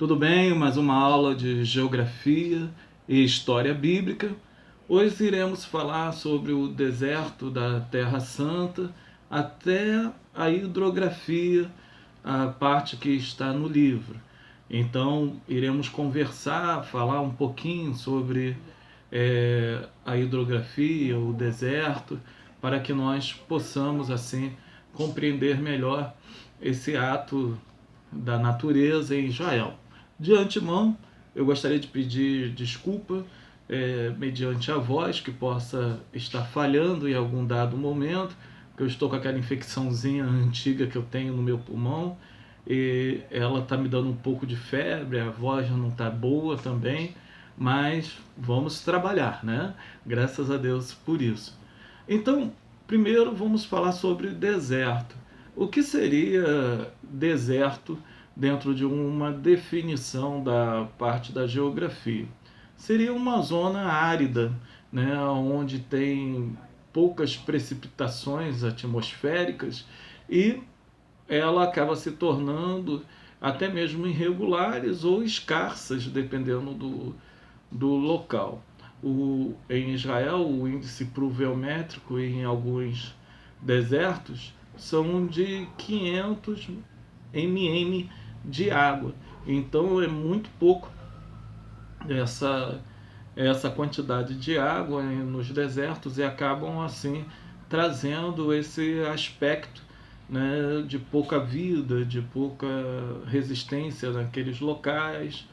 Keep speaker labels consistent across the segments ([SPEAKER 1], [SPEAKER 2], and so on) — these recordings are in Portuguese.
[SPEAKER 1] Tudo bem? Mais uma aula de Geografia e História Bíblica. Hoje iremos falar sobre o deserto da Terra Santa até a hidrografia, a parte que está no livro. Então, iremos conversar, falar um pouquinho sobre a hidrografia, o deserto, para que nós possamos, assim, compreender melhor esse ato da natureza em Israel. De antemão, eu gostaria de pedir desculpa mediante a voz que possa estar falhando em algum dado momento, que eu estou com aquela infecçãozinha antiga que eu tenho no meu pulmão e ela está me dando um pouco de febre, a voz não está boa também, mas vamos trabalhar, né? Graças a Deus por isso. Então, primeiro vamos falar sobre deserto. O que seria deserto dentro de uma definição da parte da geografia? Seria uma zona árida, né, onde tem poucas precipitações atmosféricas e ela acaba se tornando até mesmo irregulares ou escassas, dependendo do local. Em Israel, o índice pluviométrico em alguns desertos são de 500 mm de água. Então é muito pouco essa quantidade de água nos desertos e acabam assim trazendo esse aspecto, né, de pouca vida, de pouca resistência naqueles locais.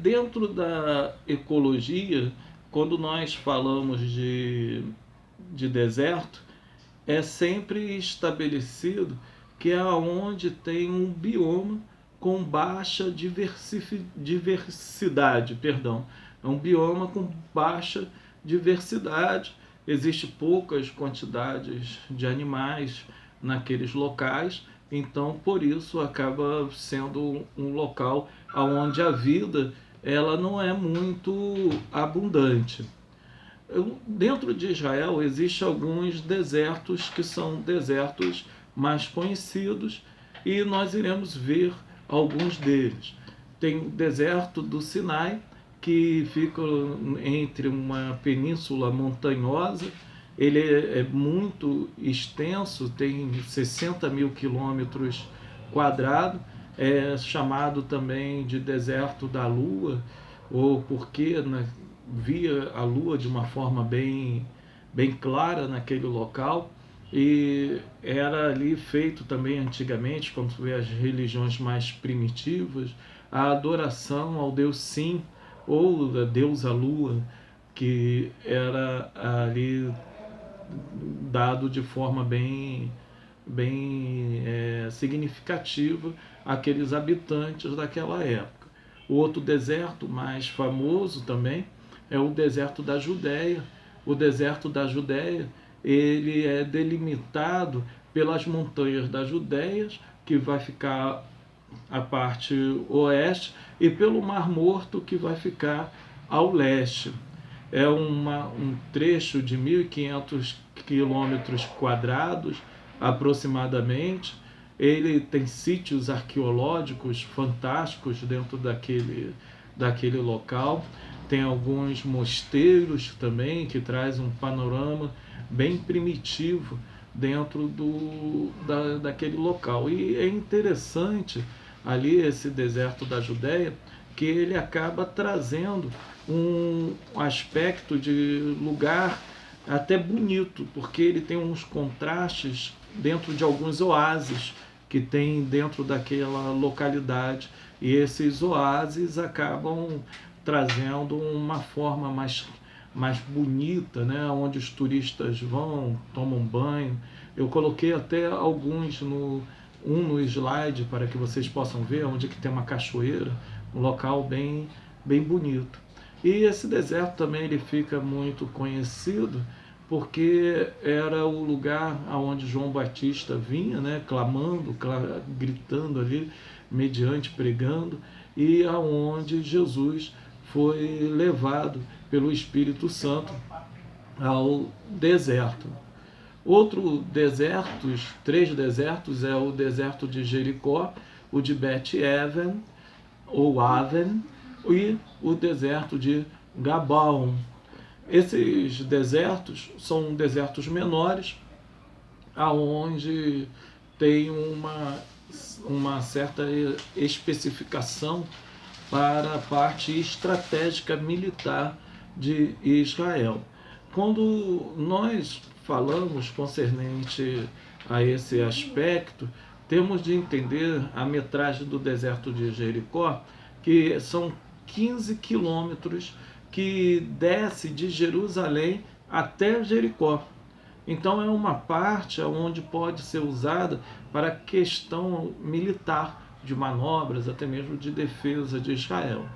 [SPEAKER 1] Dentro da ecologia, quando nós falamos de deserto, é sempre estabelecido que é onde tem um bioma com baixa diversidade, perdão, é um bioma com baixa diversidade, existe poucas quantidades de animais naqueles locais, então por isso acaba sendo um local onde a vida ela não é muito abundante. Dentro de Israel existem alguns desertos que são desertos mais conhecidos e nós iremos ver alguns deles. Tem o deserto do Sinai, que fica entre uma península montanhosa, ele é muito extenso, tem 60 mil quilômetros quadrados, é chamado também de deserto da Lua, ou porque, né, via a Lua de uma forma bem clara naquele local, e era ali feito também antigamente, quando se vê as religiões mais primitivas, a adoração ao deus Sim, ou a deusa Lua, que era ali dado de forma bem significativa àqueles habitantes daquela época. O outro deserto mais famoso também é o deserto da Judéia. O deserto da Judéia ele é delimitado pelas montanhas da Judéia, que vai ficar a parte oeste, e pelo Mar Morto, que vai ficar ao leste. É um trecho de 1.500 quilômetros quadrados, aproximadamente. Ele tem sítios arqueológicos fantásticos dentro daquele local. Tem alguns mosteiros também, que traz um panorama bem primitivo dentro daquele local. E é interessante ali esse deserto da Judéia, que ele acaba trazendo um aspecto de lugar até bonito, porque ele tem uns contrastes dentro de alguns oásis que tem dentro daquela localidade, e esses oásis acabam trazendo uma forma mais bonita, né, onde os turistas vão, tomam banho. Eu coloquei até alguns no slide para que vocês possam ver, onde que tem uma cachoeira, um local bem bonito. E esse deserto também ele fica muito conhecido porque era o lugar aonde João Batista vinha, né, clamando, gritando ali, mediante pregando, e aonde Jesus foi levado pelo Espírito Santo ao deserto. Outro três desertos, é o deserto de Jericó, o de Bet-Aven, ou Aven, e o deserto de Gabaon. Esses desertos são desertos menores, aonde tem uma certa especificação para a parte estratégica militar de Israel. Quando nós falamos concernente a esse aspecto, temos de entender a metragem do deserto de Jericó, que são 15 quilômetros que desce de Jerusalém até Jericó. Então é uma parte onde pode ser usada para questão militar, de manobras, até mesmo de defesa de Israel.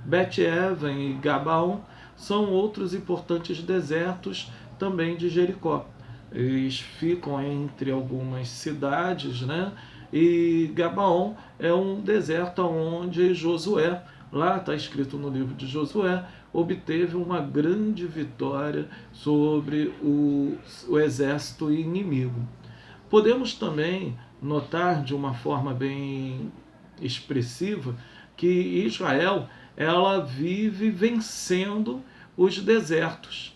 [SPEAKER 1] Bet-Aven e Gabaon são outros importantes desertos também de Jericó. Eles ficam entre algumas cidades, né? E Gabaon é um deserto onde Josué, lá está escrito no livro de Josué, obteve uma grande vitória sobre o exército inimigo. Podemos também notar de uma forma bem expressiva que Israel ela vive vencendo os desertos.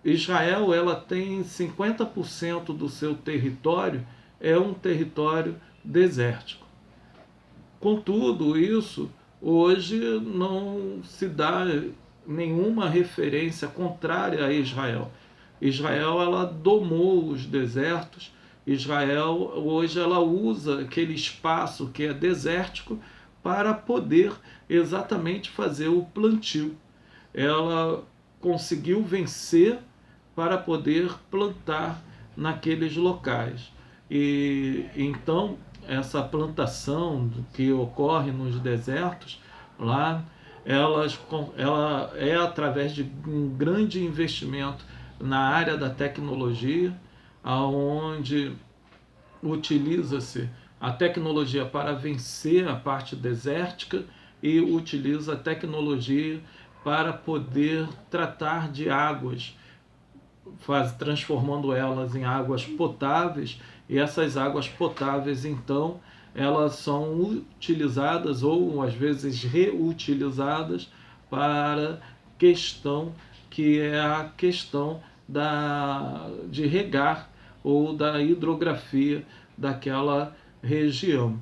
[SPEAKER 1] Israel ela tem 50% do seu território é um território desértico. Contudo, isso hoje não se dá nenhuma referência contrária a Israel. Israel ela domou os desertos. Israel hoje ela usa aquele espaço que é desértico para poder exatamente fazer o plantio. Ela conseguiu vencer para poder plantar naqueles locais. E então essa plantação que ocorre nos desertos lá, ela é através de um grande investimento na área da tecnologia, aonde utiliza-se a tecnologia para vencer a parte desértica e utiliza a tecnologia para poder tratar de águas, transformando elas em águas potáveis, e essas águas potáveis então elas são utilizadas ou às vezes reutilizadas para questão que é a questão de regar ou da hidrografia daquela região.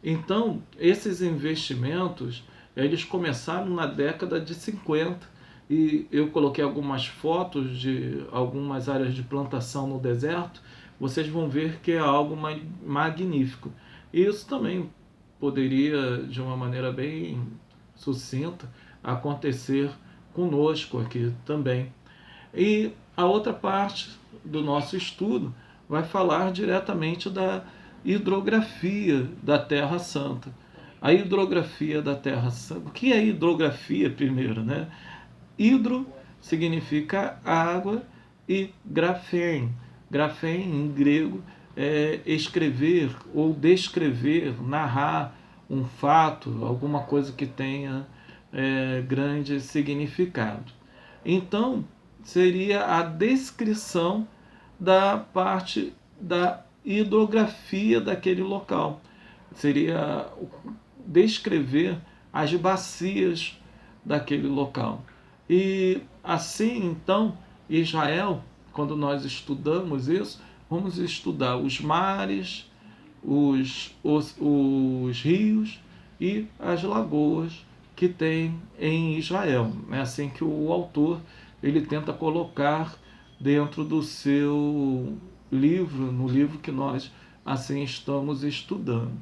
[SPEAKER 1] Então, esses investimentos, eles começaram na década de 50 e eu coloquei algumas fotos de algumas áreas de plantação no deserto. Vocês vão ver que é algo magnífico. Isso também poderia, de uma maneira bem sucinta, acontecer conosco aqui também. E a outra parte do nosso estudo vai falar diretamente da hidrografia da Terra Santa. A hidrografia da Terra Santa. O que é hidrografia primeiro, né? Hidro significa água e grafém. Grafém em grego é escrever ou descrever, narrar um fato, alguma coisa que tenha grande significado. Então, seria a descrição da parte da hidrografia daquele local. Seria descrever as bacias daquele local. E assim, então, Israel, quando nós estudamos isso, vamos estudar os mares, os rios e as lagoas que tem em Israel. É assim que o autor ele tenta colocar dentro do seu livro, no livro que nós assim estamos estudando.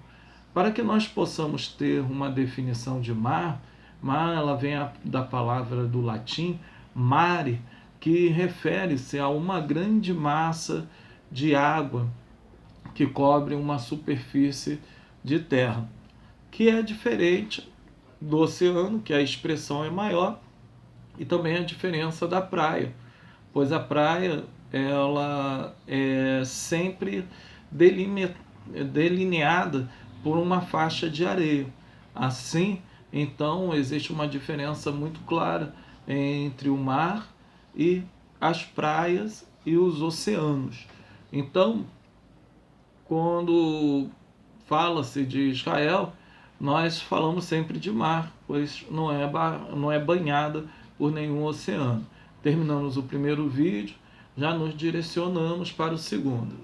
[SPEAKER 1] Para que nós possamos ter uma definição de mar, mar ela vem da palavra do latim mare, que refere-se a uma grande massa de água que cobre uma superfície de terra, que é diferente do oceano, que a expressão é maior, e também a diferença da praia, pois a praia ela é sempre delineada por uma faixa de areia. Assim, então, existe uma diferença muito clara entre o mar e as praias e os oceanos. Então, quando fala-se de Israel, nós falamos sempre de mar, pois não é banhada por nenhum oceano. Terminamos o primeiro vídeo, já nos direcionamos para o segundo.